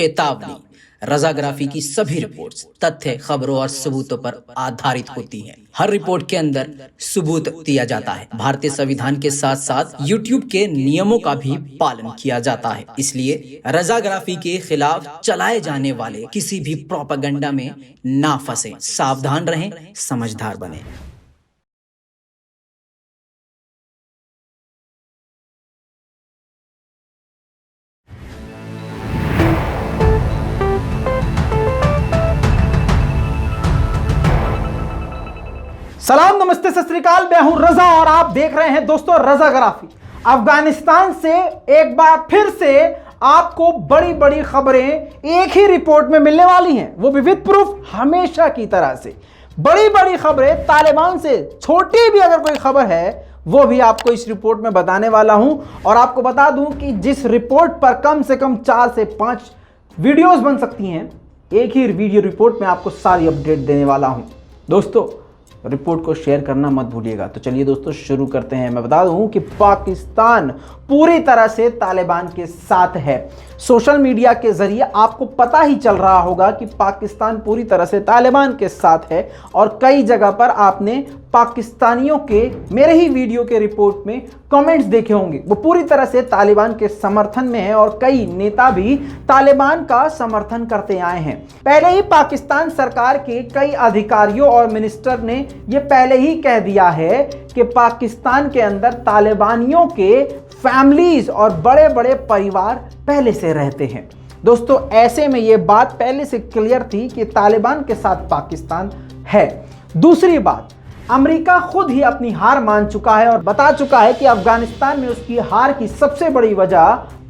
चेतावनी, रजाग्राफी की सभी रिपोर्ट्स तथ्य, खबरों और सबूतों पर आधारित होती हैं। हर रिपोर्ट के अंदर सबूत दिया जाता है। भारतीय संविधान के साथ साथ यूट्यूब के नियमों का भी पालन किया जाता है। इसलिए रजाग्राफी के खिलाफ चलाए जाने वाले किसी भी प्रोपेगेंडा में ना फंसे। सावधान रहें, समझदार बने। सलाम, नमस्ते, सत श्री अकाल। मैं हूं रजा और आप देख रहे हैं दोस्तों रजाग्राफी। अफगानिस्तान से एक बार फिर से आपको बड़ी बड़ी खबरें एक ही रिपोर्ट में मिलने वाली हैं, वो भी विद प्रूफ, हमेशा की तरह से। बड़ी बड़ी खबरें, तालिबान से छोटी भी अगर कोई खबर है वो भी आपको इस रिपोर्ट में बताने वाला हूं। और आपको बता दूं कि जिस रिपोर्ट पर कम से कम 4 से 5 वीडियोस बन सकती हैं, एक ही वीडियो रिपोर्ट में आपको सारी अपडेट देने वाला हूं। दोस्तों, रिपोर्ट को शेयर करना मत भूलिएगा। तो चलिए दोस्तों शुरू करते हैं। मैं बता दूं कि पाकिस्तान पूरी तरह से तालिबान के साथ है। सोशल मीडिया के जरिए आपको पता ही चल रहा होगा कि पाकिस्तान पूरी तरह से तालिबान के साथ है। और कई जगह पर आपने पाकिस्तानियों के, मेरे ही वीडियो के रिपोर्ट में कमेंट्स देखे होंगे, वो पूरी तरह से तालिबान के समर्थन में है। और कई नेता भी तालिबान का समर्थन करते आए हैं। पहले ही पाकिस्तान सरकार के कई अधिकारियों और मिनिस्टर ने ये पहले ही कह दिया है कि पाकिस्तान के अंदर तालिबानियों के फैमिलीज और बड़े बड़े परिवार पहले से रहते हैं। दोस्तों, ऐसे में ये बात पहले से क्लियर थी कि तालिबान के साथ पाकिस्तान है। दूसरी बात, अमेरिका खुद ही अपनी हार मान चुका है और बता चुका है कि अफगानिस्तान में उसकी हार की सबसे बड़ी वजह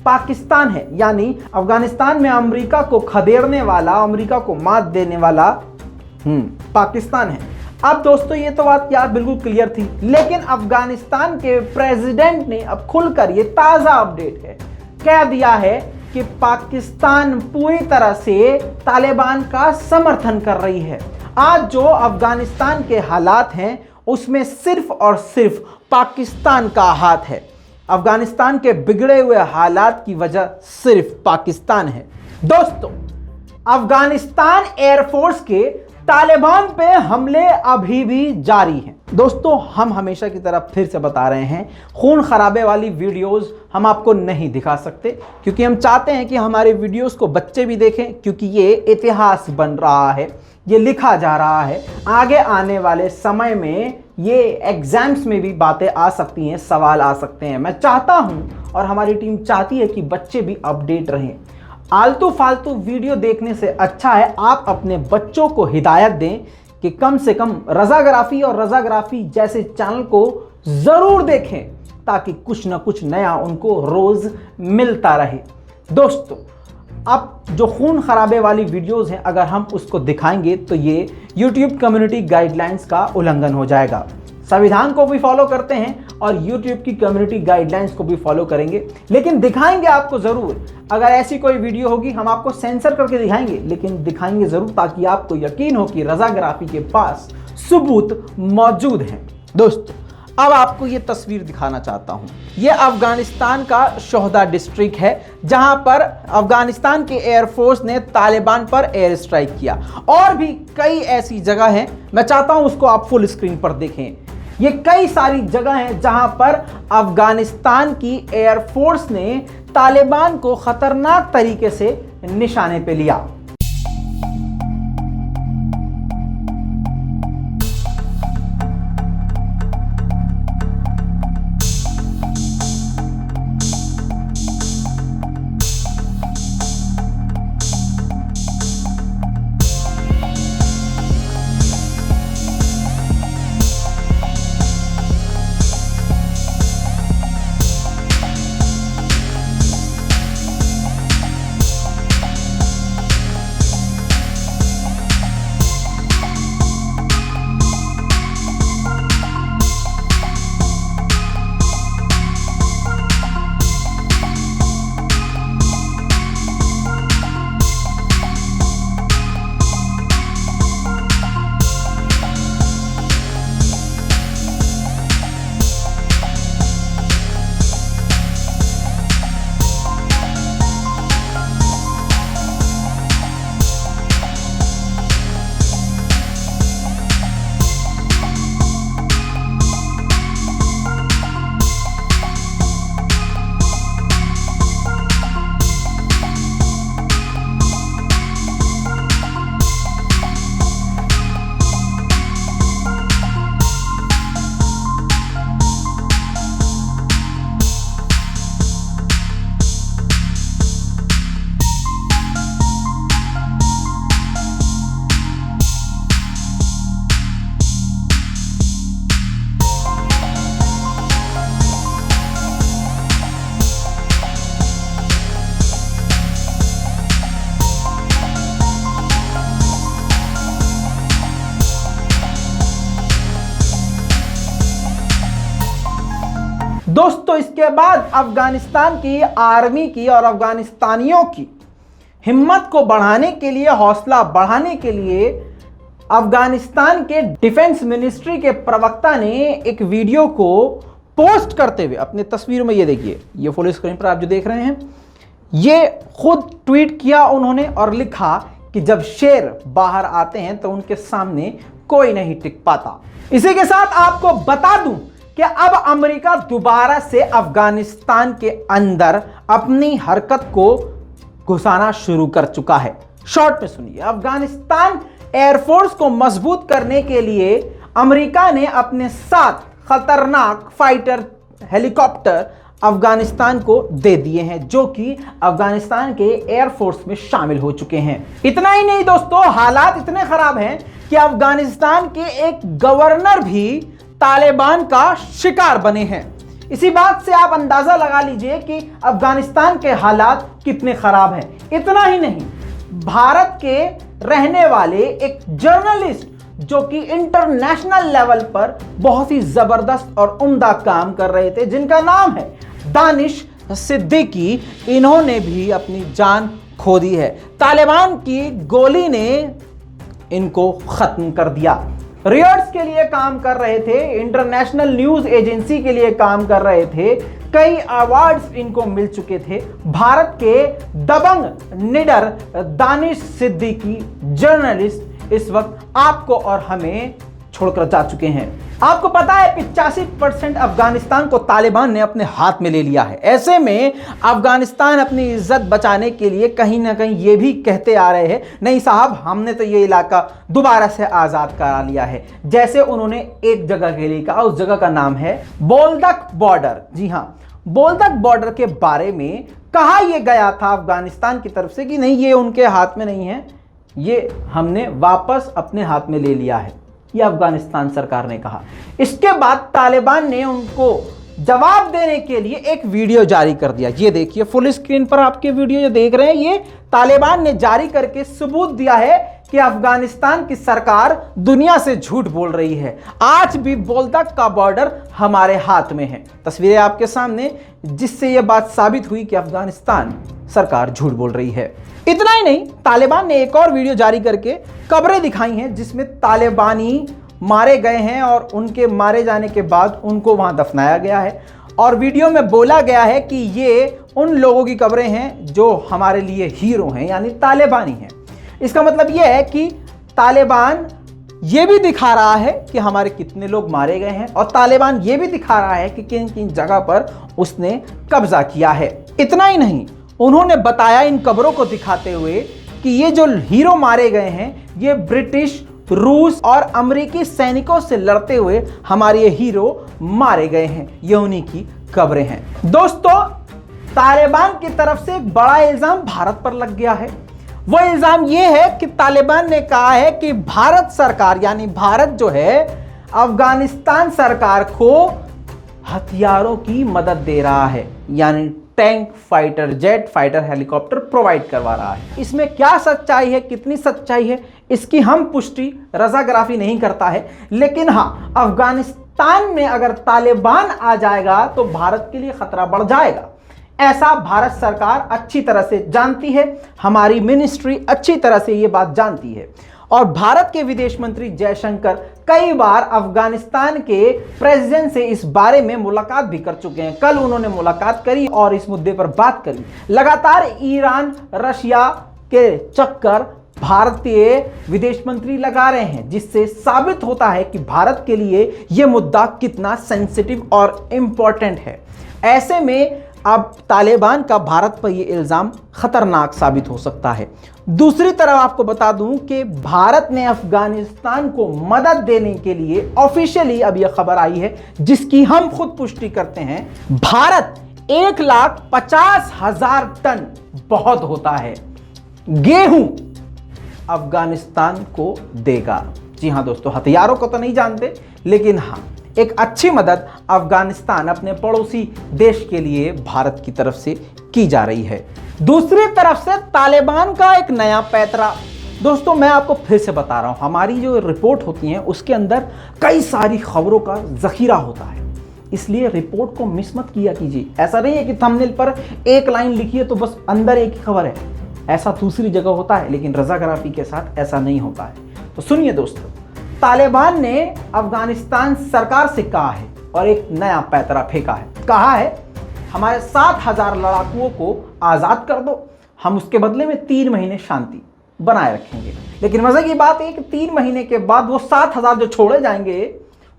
पाकिस्तान है। यानी अफगानिस्तान में अमेरिका को खदेड़ने वाला, अमेरिका को मात देने वाला पाकिस्तान है। अब दोस्तों, ये तो बात यार बिल्कुल क्लियर थी, लेकिन अफगानिस्तान के प्रेसिडेंट ने अब खुलकर, ये ताजा अपडेट है, कह दिया है कि पाकिस्तान पूरी तरह से तालिबान का समर्थन कर रही है। आज जो अफगानिस्तान के हालात हैं उसमें सिर्फ और सिर्फ पाकिस्तान का हाथ है। अफगानिस्तान के बिगड़े हुए हालात की वजह सिर्फ पाकिस्तान है। दोस्तों, अफगानिस्तान एयरफोर्स के तालिबान पे हमले अभी भी जारी हैं। दोस्तों, हम हमेशा की तरह फिर से बता रहे हैं, खून खराबे वाली वीडियोस हम आपको नहीं दिखा सकते, क्योंकि हम चाहते हैं कि हमारे वीडियोस को बच्चे भी देखें, क्योंकि ये इतिहास बन रहा है, ये लिखा जा रहा है। आगे आने वाले समय में ये एग्जाम्स में भी बातें आ सकती हैं, सवाल आ सकते हैं। मैं चाहता हूं और हमारी टीम चाहती है कि बच्चे भी अपडेट रहें। आलतू फालतू वीडियो देखने से अच्छा है आप अपने बच्चों को हिदायत दें कि कम से कम रजाग्राफी और रजाग्राफी जैसे चैनल को जरूर देखें, ताकि कुछ ना कुछ नया उनको रोज मिलता रहे। दोस्तों, अब जो खून खराबे वाली वीडियोस हैं, अगर हम उसको दिखाएंगे तो ये YouTube कम्युनिटी गाइडलाइंस का उल्लंघन हो जाएगा। संविधान को भी फॉलो करते हैं और YouTube की कम्युनिटी गाइडलाइंस को भी फॉलो करेंगे, लेकिन दिखाएंगे आपको जरूर। अगर ऐसी कोई वीडियो होगी हम आपको सेंसर करके दिखाएंगे, लेकिन दिखाएंगे जरूर, ताकि आपको यकीन हो कि रजाग्राफी के पास सबूत मौजूद हैं। दोस्तों, अब आपको ये तस्वीर दिखाना चाहता हूं। ये अफगानिस्तान का शोहदा डिस्ट्रिक्ट है, जहां पर अफगानिस्तान के एयरफोर्स ने तालिबान पर एयर स्ट्राइक किया। और भी कई ऐसी जगह हैं, मैं चाहता हूं उसको आप फुल स्क्रीन पर देखें। ये कई सारी जगह हैं जहां पर अफगानिस्तान की एयरफोर्स ने तालिबान को खतरनाक तरीके से निशाने पे लिया। दोस्तों इसके बाद अफगानिस्तान की आर्मी की और अफगानिस्तानियों की हिम्मत को बढ़ाने के लिए, हौसला बढ़ाने के लिए अफगानिस्तान के डिफेंस मिनिस्ट्री के प्रवक्ता ने एक वीडियो को पोस्ट करते हुए, अपनी तस्वीर में ये देखिए, ये फुल स्क्रीन पर आप जो देख रहे हैं, ये खुद ट्वीट किया उन्होंने और लिखा कि जब शेर बाहर आते हैं तो उनके सामने कोई नहीं टिक पाता। इसी के साथ आपको बता दूं कि अब अमेरिका दोबारा से अफगानिस्तान के अंदर अपनी हरकत को घुसाना शुरू कर चुका है। शॉर्ट में सुनिए, अफगानिस्तान एयरफोर्स को मजबूत करने के लिए अमेरिका ने अपने 7 खतरनाक फाइटर हेलीकॉप्टर अफगानिस्तान को दे दिए हैं, जो कि अफगानिस्तान के एयरफोर्स में शामिल हो चुके हैं। इतना ही नहीं दोस्तों, हालात इतने खराब हैं कि अफगानिस्तान के एक गवर्नर भी तालिबान का शिकार बने हैं। इसी बात से आप अंदाजा लगा लीजिए कि अफगानिस्तान के हालात कितने खराब हैं। इतना ही नहीं, भारत के रहने वाले एक जर्नलिस्ट जो कि इंटरनेशनल लेवल पर बहुत ही जबरदस्त और उम्दा काम कर रहे थे, जिनका नाम है दानिश सिद्दीकी, इन्होंने भी अपनी जान खो दी है। तालिबान की गोली ने इनको खत्म कर दिया। रियर्स के लिए काम कर रहे थे, इंटरनेशनल न्यूज एजेंसी के लिए काम कर रहे थे, कई अवार्ड्स इनको मिल चुके थे। भारत के दबंग निडर दानिश सिद्दीकी जर्नलिस्ट इस वक्त आपको और हमें छोड़कर जा चुके हैं। आपको पता है 85% अफगानिस्तान को तालिबान ने अपने हाथ में ले लिया है। ऐसे में अफगानिस्तान अपनी इज्जत बचाने के लिए कहीं ना कहीं ये भी कहते आ रहे हैं, नहीं साहब हमने तो ये इलाका दोबारा से आज़ाद करा लिया है। जैसे उन्होंने एक जगह के लिए कहा, उस जगह का नाम है बोल्दक बॉर्डर। जी हाँ, बोल्दक बॉर्डर के बारे में कहा यह गया था अफगानिस्तान की तरफ से कि नहीं ये उनके हाथ में नहीं है, ये हमने वापस अपने हाथ में ले लिया है, यह अफगानिस्तान सरकार ने कहा। इसके बाद तालिबान ने उनको जवाब देने के लिए एक वीडियो जारी कर दिया। ये देखिए फुल स्क्रीन पर आपके वीडियो जो देख रहे हैं, ये तालिबान ने जारी करके सबूत दिया है कि अफगानिस्तान की सरकार दुनिया से झूठ बोल रही है। आज भी बोल्दक का बॉर्डर हमारे हाथ में है। तस्वीरें आपके सामने, जिससे यह बात साबित हुई कि अफगानिस्तान सरकार झूठ बोल रही है। इतना ही नहीं, तालिबान ने एक और वीडियो जारी करके कब्रें दिखाई हैं जिसमें तालिबानी मारे गए हैं और उनके मारे जाने के बाद उनको वहां दफनाया गया है। और वीडियो में बोला गया है कि ये उन लोगों की कब्रें हैं जो हमारे लिए हीरो हैं, यानी तालिबानी हैं। इसका मतलब यह है कि तालिबान ये भी दिखा रहा है कि हमारे कितने लोग मारे गए हैं, और तालिबान ये भी दिखा रहा है कि किन किन जगह पर उसने कब्जा किया है। इतना ही नहीं, उन्होंने बताया इन कब्रों को दिखाते हुए कि ये जो हीरो मारे गए हैं, ये ब्रिटिश, रूस और अमेरिकी सैनिकों से लड़ते हुए हमारे ये हीरो मारे गए हैं, ये उन्हीं की कब्रें हैं। दोस्तों, तालिबान की तरफ से एक बड़ा इल्जाम भारत पर लग गया है। वो इल्जाम ये है कि तालिबान ने कहा है कि भारत सरकार, यानी भारत जो है, अफगानिस्तान सरकार को हथियारों की मदद दे रहा है, यानी tank, fighter jet, fighter helicopter provide करवा रहा है। इसमें क्या सच्चाई है, कितनी सच्चाई है, इसकी हम पुष्टि रज़ाग्राफी नहीं करता है। लेकिन हाँ, अफगानिस्तान में अगर तालिबान आ जाएगा तो भारत के लिए खतरा बढ़ जाएगा, ऐसा भारत सरकार अच्छी तरह से जानती है, हमारी मिनिस्ट्री अच्छी तरह से ये बात जानती है। और भारत के विदेश मंत्री जयशंकर कई बार अफगानिस्तान के प्रेसिडेंट से इस बारे में मुलाकात भी कर चुके हैं। कल उन्होंने मुलाकात करी और इस मुद्दे पर बात करी। लगातार ईरान, रशिया के चक्कर भारतीय विदेश मंत्री लगा रहे हैं, जिससे साबित होता है कि भारत के लिए यह मुद्दा कितना सेंसिटिव और इंपॉर्टेंट है। ऐसे में अब तालिबान का भारत पर यह इल्जाम खतरनाक साबित हो सकता है। दूसरी तरफ आपको बता दूं कि भारत ने अफगानिस्तान को मदद देने के लिए ऑफिशियली अब यह खबर आई है, जिसकी हम खुद पुष्टि करते हैं। भारत 1,50,000 टन बहुत होता है गेहूं अफगानिस्तान को देगा। जी हां दोस्तों, हथियारों को तो नहीं जानते, लेकिन हां, एक अच्छी मदद अफगानिस्तान अपने पड़ोसी देश के लिए भारत की तरफ से की जा रही है। दूसरी तरफ से तालिबान का एक नया पैतरा। दोस्तों, मैं आपको फिर से बता रहा हूं, हमारी जो रिपोर्ट होती है उसके अंदर कई सारी खबरों का जखीरा होता है। इसलिए रिपोर्ट को मिस मत किया कीजिए। ऐसा नहीं है कि थंबनेल पर एक लाइन लिखी है तो बस अंदर एक ही खबर है, ऐसा दूसरी जगह होता है, लेकिन रज़ाग्राफी के साथ ऐसा नहीं होता है। तो सुनिए दोस्तों, तालिबान ने अफगानिस्तान सरकार से कहा है और एक नया पैतरा फेंका है। कहा है हमारे 7,000 लड़ाकुओं को आज़ाद कर दो, हम उसके बदले में 3 महीने शांति बनाए रखेंगे। लेकिन मजे की बात है कि 3 महीने के बाद वो 7,000 जो छोड़े जाएंगे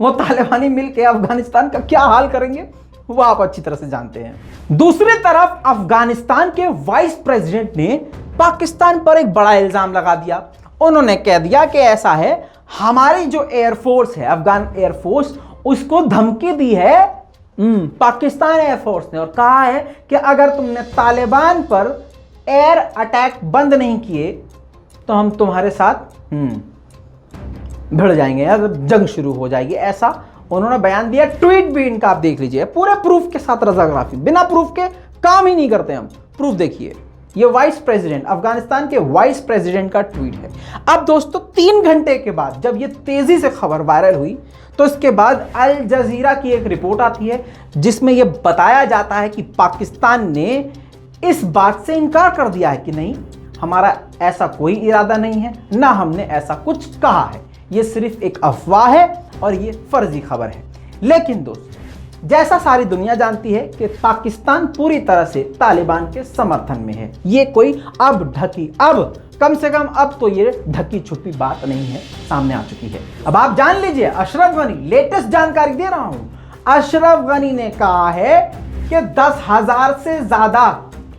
वो तालिबानी मिलकर अफगानिस्तान का क्या हाल करेंगे वो आप अच्छी तरह से जानते हैं। दूसरी तरफ अफगानिस्तान के वाइस प्रेसिडेंट ने पाकिस्तान पर एक बड़ा इल्जाम लगा दिया। उन्होंने कह दिया कि ऐसा है, हमारी जो एयरफोर्स है, अफगान एयरफोर्स, उसको धमकी दी है पाकिस्तान एयरफोर्स ने, और कहा है कि अगर तुमने तालिबान पर एयर अटैक बंद नहीं किए तो हम तुम्हारे साथ भिड़ जाएंगे या जंग शुरू हो जाएगी। ऐसा उन्होंने बयान दिया। ट्वीट भी इनका आप देख लीजिए, पूरे प्रूफ के साथ रज़ाग्राफी, बिना प्रूफ के काम ही नहीं करते हम। प्रूफ देखिए, ये वाइस प्रेसिडेंट, अफगानिस्तान के वाइस प्रेसिडेंट का ट्वीट है। अब दोस्तों 3 घंटे के बाद जब ये तेजी से खबर वायरल हुई तो इसके बाद अल जजीरा की एक रिपोर्ट आती है जिसमें यह बताया जाता है कि पाकिस्तान ने इस बात से इनकार कर दिया है कि नहीं, हमारा ऐसा कोई इरादा नहीं है, ना हमने ऐसा कुछ कहा है, ये सिर्फ एक अफवाह है और ये फर्जी खबर है। लेकिन दोस्तों, जैसा सारी दुनिया जानती है कि पाकिस्तान पूरी तरह से तालिबान के समर्थन में है। ये कोई अब कम से कम अब तो ये ढकी छुपी बात नहीं है, सामने आ चुकी है। अब आप जान लीजिए, अशरफ गनी, लेटेस्ट जानकारी दे रहा हूं, अशरफ गनी ने कहा है कि 10,000 से ज्यादा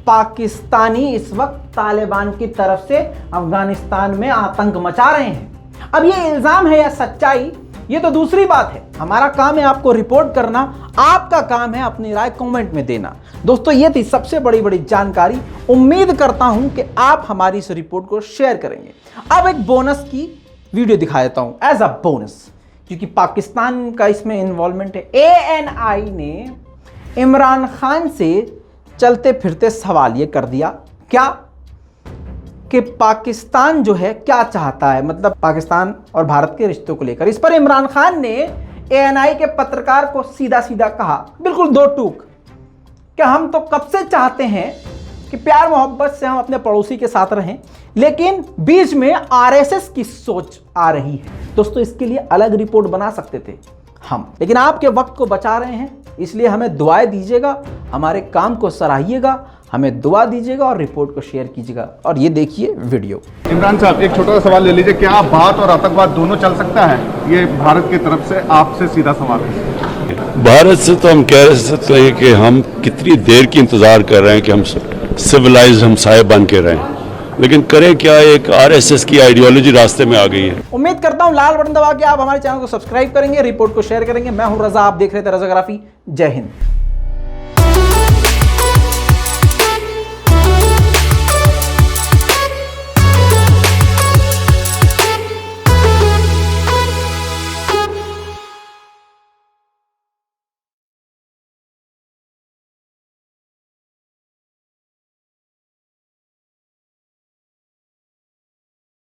पाकिस्तानी इस वक्त तालिबान की तरफ से अफगानिस्तान में आतंक मचा रहे हैं। अब ये इल्जाम है या सच्चाई, ये तो दूसरी बात है। हमारा काम है आपको रिपोर्ट करना, आपका काम है अपनी राय कमेंट में देना। दोस्तों, ये थी सबसे बड़ी जानकारी। उम्मीद करता हूं कि आप हमारी इस रिपोर्ट को शेयर करेंगे। अब एक बोनस की वीडियो दिखा देता हूं एज अ बोनस, क्योंकि पाकिस्तान का इसमें इन्वॉल्वमेंट है। ANI ने इमरान खान से चलते फिरते सवाल ये कर दिया क्या कि पाकिस्तान जो है क्या चाहता है, मतलब पाकिस्तान और भारत के रिश्तों को लेकर। इस पर इमरान खान ने ANI के पत्रकार को सीधा सीधा कहा, बिल्कुल दो टूक, कि हम तो कब से चाहते हैं कि प्यार मोहब्बत से हम अपने पड़ोसी के साथ रहें, लेकिन बीच में RSS की सोच आ रही है। दोस्तों, इसके लिए अलग रिपोर्ट बना सकते थे हम, लेकिन आपके वक्त को बचा रहे हैं, इसलिए हमें दुआएं दीजिएगा, हमारे काम को सराहिएगा, हमें दुआ दीजिएगा और रिपोर्ट को शेयर कीजिएगा। और ये देखिए वीडियो। इमरान साहब, एक छोटा सा सवाल ले लीजिए, क्या भारत और आतंकवाद दोनों चल सकता है? ये भारत की तरफ से आपसे सीधा सवाल है। भारत से तो हम कह सकते हैं कि हम कितनी देर की इंतजार कर रहे हैं कि हम सिविलाइज्ड हमसाये बन के रहें, लेकिन करें क्या, एक RSS की आइडियोलॉजी रास्ते में आ गई है। उम्मीद करता हूं लाल बटन दबा के आप हमारे चैनल को सब्सक्राइब करेंगे, रिपोर्ट को शेयर करेंगे। मैं हूं रजा, आप देख रहे थे रज़ाग्राफी। जय हिंद।